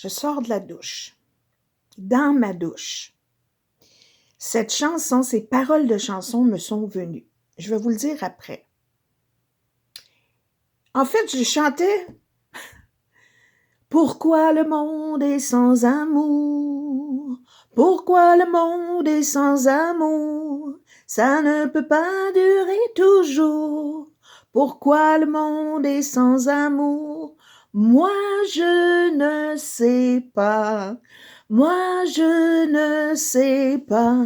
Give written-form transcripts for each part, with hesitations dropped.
Je sors de la douche. Dans ma douche. Cette chanson, ces paroles de chanson me sont venues. Je vais vous le dire après. En fait, je chantais « Pourquoi le monde est sans amour? Pourquoi le monde est sans amour? Ça ne peut pas durer toujours. Pourquoi le monde est sans amour? Moi, je ne sais pas. Moi, je ne sais pas.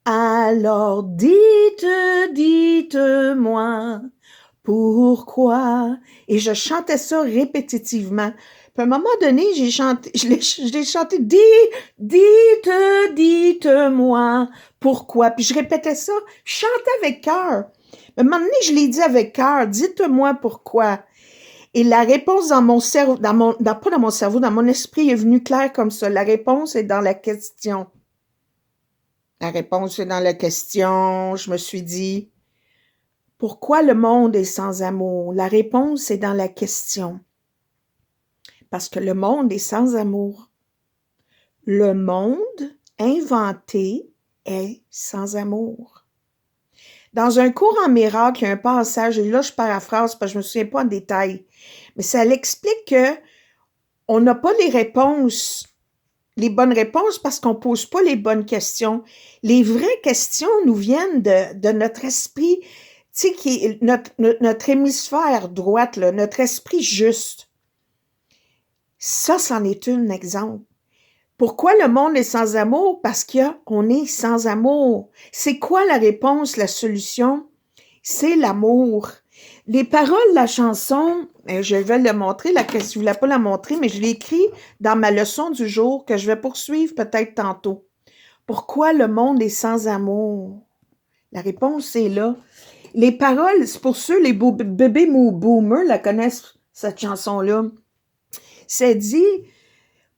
Alors dites-moi pourquoi. » Et je chantais ça répétitivement. Puis à un moment donné, je l'ai chanté, dites-moi pourquoi. Puis je répétais ça, je chantais avec cœur. À un moment donné, je l'ai dit avec cœur, dites-moi pourquoi. Et la réponse dans mon cerveau, pas dans mon cerveau, dans mon esprit est venue claire comme ça. La réponse est dans la question. La réponse est dans la question. Je me suis dit, pourquoi le monde est sans amour? La réponse est dans la question. Parce que le monde est sans amour. Le monde inventé est sans amour. Dans un cours en miracle, il y a un passage, et là je paraphrase parce que je me souviens pas en détail, mais ça l'explique que on n'a pas les bonnes réponses parce qu'on pose pas les bonnes questions. Les vraies questions nous viennent de notre esprit, tu sais, qui est notre hémisphère droite, là, notre esprit juste. Ça, c'en est un exemple. Pourquoi le monde est sans amour? Parce qu'on est sans amour. C'est quoi la réponse, la solution? C'est l'amour. Les paroles de la chanson, je vais le montrer, je voulais pas la montrer, mais je l'ai écrit dans ma leçon du jour que je vais poursuivre peut-être tantôt. Pourquoi le monde est sans amour? La réponse est là. Les paroles, c'est pour ceux, les bébés boomers la connaissent, cette chanson-là. C'est dit,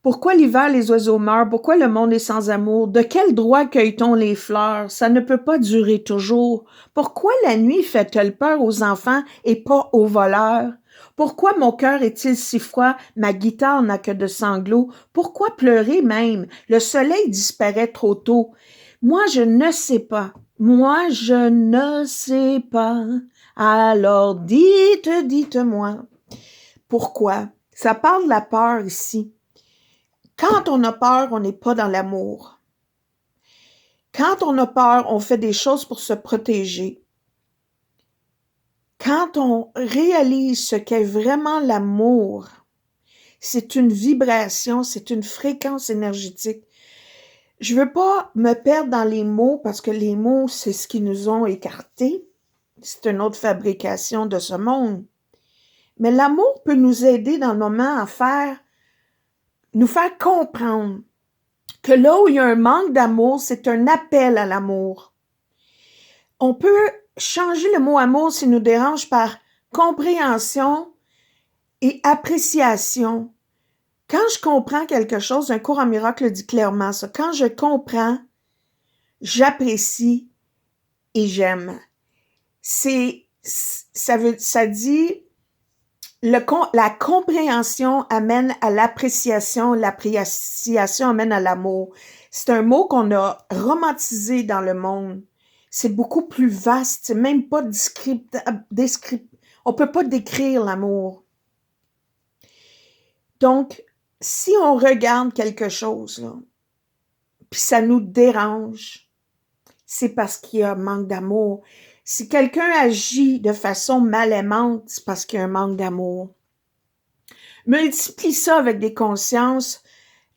pourquoi l'hiver les oiseaux meurent? Pourquoi le monde est sans amour? De quel droit cueille-t-on les fleurs? Ça ne peut pas durer toujours. Pourquoi la nuit fait-elle peur aux enfants et pas aux voleurs? Pourquoi mon cœur est-il si froid? Ma guitare n'a que de sanglots. Pourquoi pleurer même? Le soleil disparaît trop tôt. Moi, je ne sais pas. Moi, je ne sais pas. Alors dites-moi. Pourquoi? Ça parle de la peur ici. Quand on a peur, on n'est pas dans l'amour. Quand on a peur, on fait des choses pour se protéger. Quand on réalise ce qu'est vraiment l'amour, c'est une vibration, c'est une fréquence énergétique. Je veux pas me perdre dans les mots parce que les mots, c'est ce qui nous ont écartés. C'est une autre fabrication de ce monde. Mais l'amour peut nous aider dans le moment à nous faire comprendre que là où il y a un manque d'amour, c'est un appel à l'amour. On peut changer le mot amour s'il nous dérange par compréhension et appréciation. Quand je comprends quelque chose, un cours en miracle dit clairement ça. Quand je comprends, j'apprécie et j'aime. Ça dit, la compréhension amène à l'appréciation amène à l'amour. C'est un mot qu'on a romantisé dans le monde. C'est beaucoup plus vaste, c'est même pas on peut pas décrire l'amour. Donc, si on regarde quelque chose, là, puis ça nous dérange, c'est parce qu'il y a un manque d'amour. Si quelqu'un agit de façon mal aimante, c'est parce qu'il y a un manque d'amour. Multiplie ça avec des consciences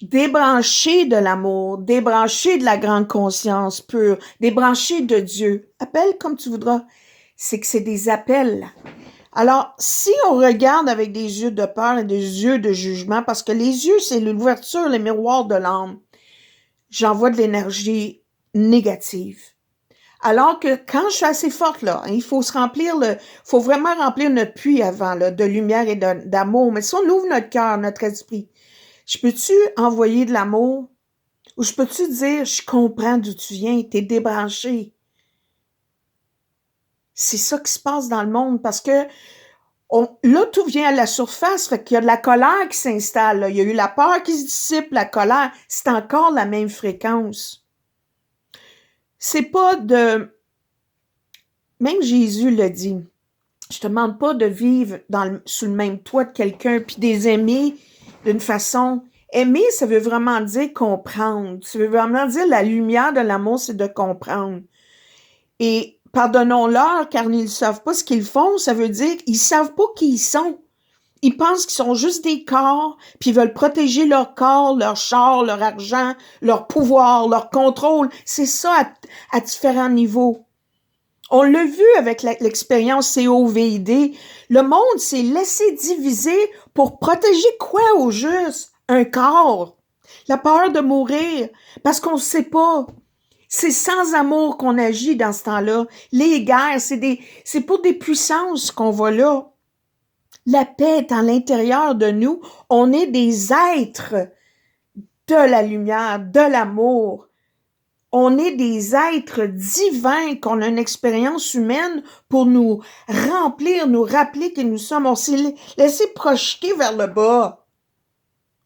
débranchées de l'amour, débranchées de la grande conscience pure, débranchées de Dieu. Appelle comme tu voudras. C'est que c'est des appels. Alors, si on regarde avec des yeux de peur et des yeux de jugement, parce que les yeux, c'est l'ouverture, le miroir de l'âme, j'envoie de l'énergie négative. Alors que quand je suis assez forte, là, il faut faut vraiment remplir notre puits avant, là, de lumière et d'amour. Mais si on ouvre notre cœur, notre esprit, je peux-tu envoyer de l'amour? Ou je peux-tu dire, je comprends d'où tu viens, t'es débranché? C'est ça qui se passe dans le monde parce que Là, tout vient à la surface, fait qu'il y a de la colère qui s'installe. Là. Il y a eu la peur qui se dissipe, la colère. C'est encore la même fréquence. C'est pas de... Même Jésus l'a dit. Je te demande pas de vivre sous le même toit de quelqu'un puis des aimer d'une façon... Aimer, ça veut vraiment dire comprendre. Ça veut vraiment dire la lumière de l'amour, c'est de comprendre. Et pardonnons-leur car ils ne savent pas ce qu'ils font. Ça veut dire qu'ils savent pas qui ils sont. Ils pensent qu'ils sont juste des corps, puis ils veulent protéger leur corps, leur char, leur argent, leur pouvoir, leur contrôle. C'est ça à différents niveaux. On l'a vu avec l'expérience COVID. Le monde s'est laissé diviser pour protéger quoi au juste? Un corps. La peur de mourir, parce qu'on ne sait pas. C'est sans amour qu'on agit dans ce temps-là. Les guerres, c'est pour des puissances qu'on va là. La paix est à l'intérieur de nous. On est des êtres de la lumière, de l'amour. On est des êtres divins qu'on a une expérience humaine pour nous remplir, nous rappeler que nous sommes. On s'est laissé projeter vers le bas.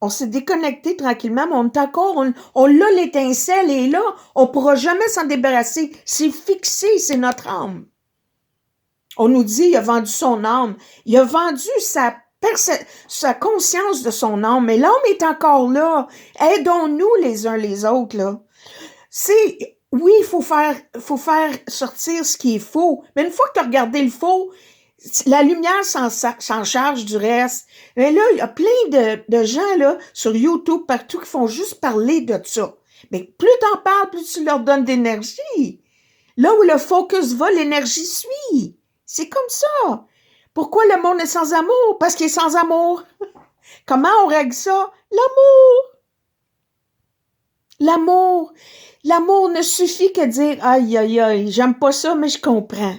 On s'est déconnecté tranquillement, mais on est encore, on l'a l'étincelle et là, on pourra jamais s'en débarrasser. C'est fixé, c'est notre âme. On nous dit, il a vendu son âme. Il a vendu sa conscience de son âme, mais l'âme est encore là. Aidons-nous les uns les autres, là. Oui, il faut faire sortir ce qui est faux, mais une fois que tu as regardé le faux, la lumière s'en charge du reste. Mais là, il y a plein de gens, là, sur YouTube, partout, qui font juste parler de ça. Mais plus t'en parles, plus tu leur donnes d'énergie. Là où le focus va, l'énergie suit. C'est comme ça. Pourquoi le monde est sans amour? Parce qu'il est sans amour. Comment on règle ça? L'amour. L'amour. L'amour ne suffit que dire « Aïe, aïe, aïe, j'aime pas ça, mais je comprends. »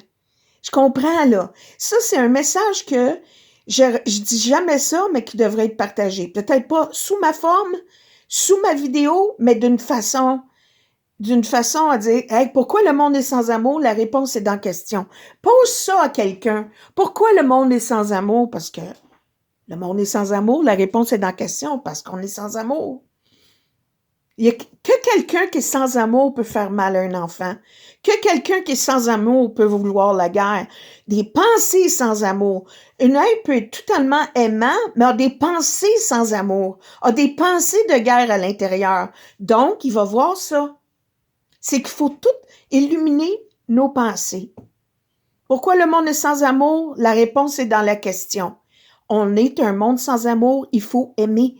Je comprends, là. Ça, c'est un message que je dis jamais ça, mais qui devrait être partagé. Peut-être pas sous ma forme, sous ma vidéo, mais d'une façon à dire, hey, pourquoi le monde est sans amour? La réponse est dans la question. Pose ça à quelqu'un. Pourquoi le monde est sans amour? Parce que le monde est sans amour. La réponse est dans la question parce qu'on est sans amour. Il y a que quelqu'un qui est sans amour peut faire mal à un enfant. Que quelqu'un qui est sans amour peut vouloir la guerre. Des pensées sans amour. Un être peut être totalement aimant, mais a des pensées sans amour. A des pensées de guerre à l'intérieur. Donc, il va voir ça. C'est qu'il faut tout illuminer nos pensées. Pourquoi le monde est sans amour? La réponse est dans la question. On est un monde sans amour, il faut aimer.